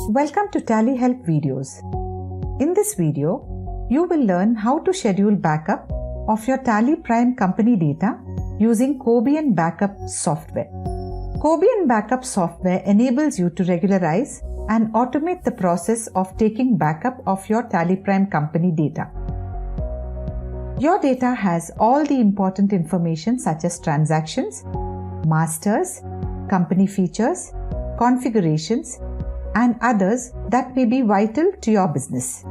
Welcome to Tally Help videos. In this video, you will learn how to schedule backup of your Tally Prime company data using Cobian Backup software. Cobian Backup software enables you to regularize and automate the process of taking backup of your Tally Prime company data. Your data has all the important information such as transactions, masters, company features, configurations, and others that may be vital to your business.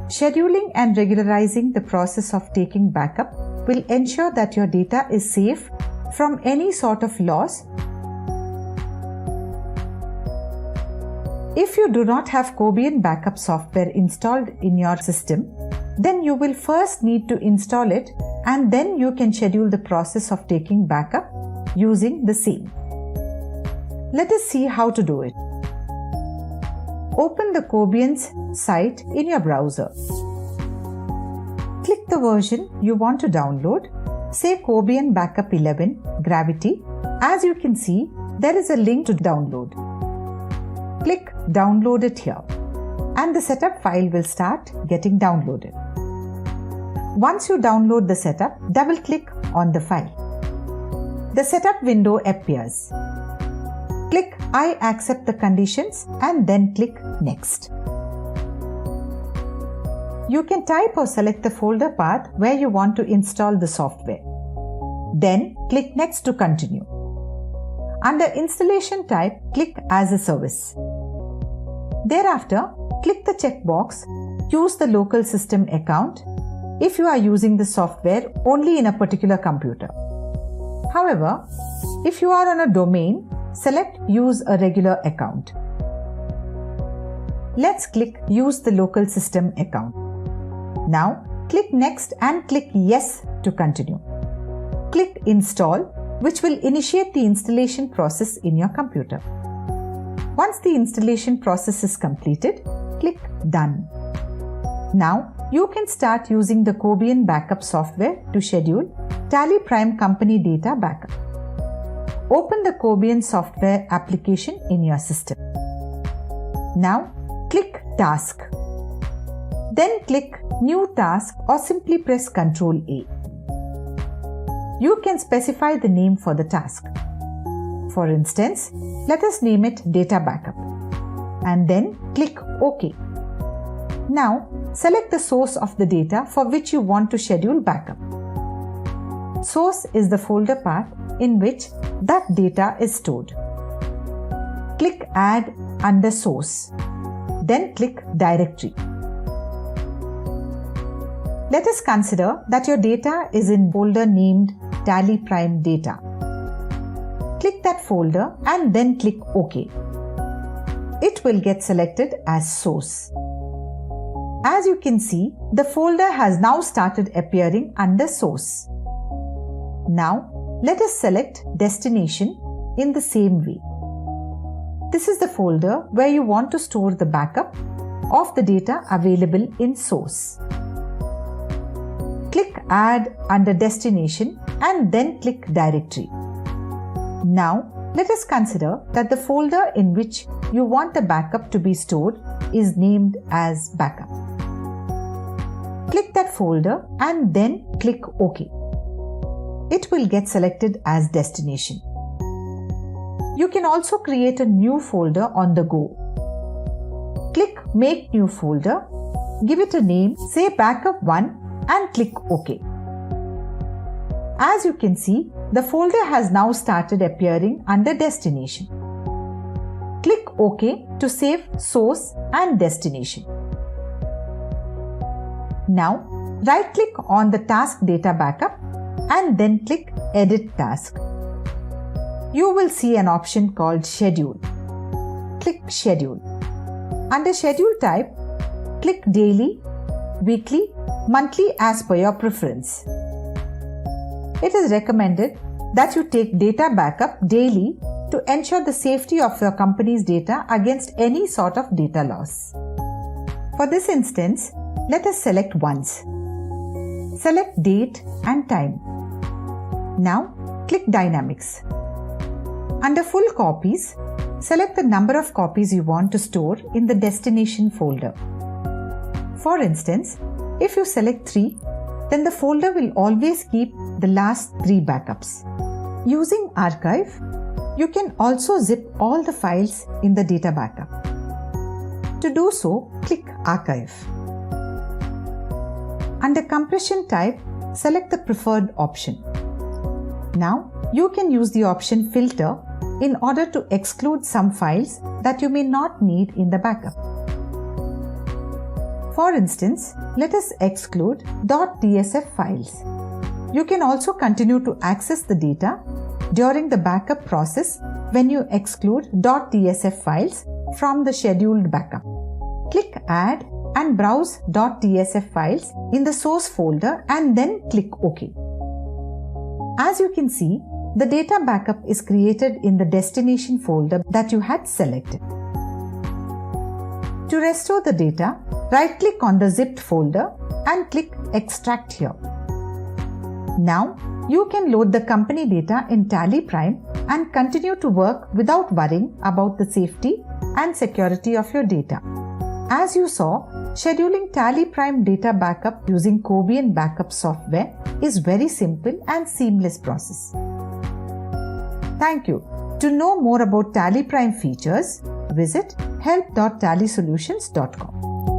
Scheduling and regularizing the process of taking backup will ensure that your data is safe from any sort of loss. If you do not have Cobian Backup software installed in your system, then you will first need to install it, and then you can schedule the process of taking backup using the same. Let us see how to do it. Open the Cobian's site in your browser. Click the version you want to download, say Cobian Backup 11 Gravity. As you can see, there is a link to download. Click Download it here, and the setup file will start getting downloaded. Once you download the setup, double-click on the file. The setup window appears. Click I accept the conditions and then click Next. You can type or select the folder path where you want to install the software. Then click Next to continue. Under Installation Type, click As a Service. Thereafter, click the checkbox Use the local system account if you are using the software only in a particular computer. However, if you are on a domain, select Use a regular account. Let's click Use the local system account. Now, click Next and click Yes to continue. Click Install, which will initiate the installation process in your computer. Once the installation process is completed, click Done. Now, you can start using the Cobian Backup software to schedule Tally Prime company data backup. Open the Cobian software application in your system. Now, click Task. Then click New Task or simply press Ctrl A. You can specify the name for the task. For instance, let us name it Data Backup, and then click OK. Now, select the source of the data for which you want to schedule backup. Source is the folder path in which that data is stored. Click Add under Source. Then click Directory. Let us consider that your data is in folder named Tally Prime Data. Click that folder and then click OK. It will get selected as Source. As you can see, the folder has now started appearing under Source. Now, let us select Destination in the same way. This is the folder where you want to store the backup of the data available in Source. Click Add under Destination and then click Directory. Now, let us consider that the folder in which you want the backup to be stored is named as Backup. Click that folder and then click OK. It will get selected as Destination. You can also create a new folder on the go. Click Make New Folder, give it a name, say Backup 1 and click OK. As you can see, the folder has now started appearing under Destination. Click OK to save source and destination. Now, right-click on the task data backup and then click Edit Task. You will see an option called Schedule. Click Schedule. Under Schedule type, click Daily, Weekly, Monthly as per your preference. It is recommended that you take data backup daily to ensure the safety of your company's data against any sort of data loss. For this instance, let us select Once. Select Date and Time. Now, click Dynamics. Under Full Copies, select the number of copies you want to store in the destination folder. For instance, if you select 3, then the folder will always keep the last 3 backups. Using Archive, you can also zip all the files in the data backup. To do so, click Archive. Under Compression Type, select the preferred option. Now, you can use the option Filter in order to exclude some files that you may not need in the backup. For instance, let us exclude .tsf files. You can also continue to access the data during the backup process when you exclude .tsf files from the scheduled backup. Click Add and browse .tsf files in the source folder and then click OK. As you can see, the data backup is created in the destination folder that you had selected. To restore the data, right-click on the zipped folder and click Extract here. Now, you can load the company data in Tally Prime and continue to work without worrying about the safety and security of your data. As you saw, scheduling Tally Prime data backup using Cobian backup software is very simple and seamless process. Thank you. To know more about Tally Prime features, visit help.tallysolutions.com.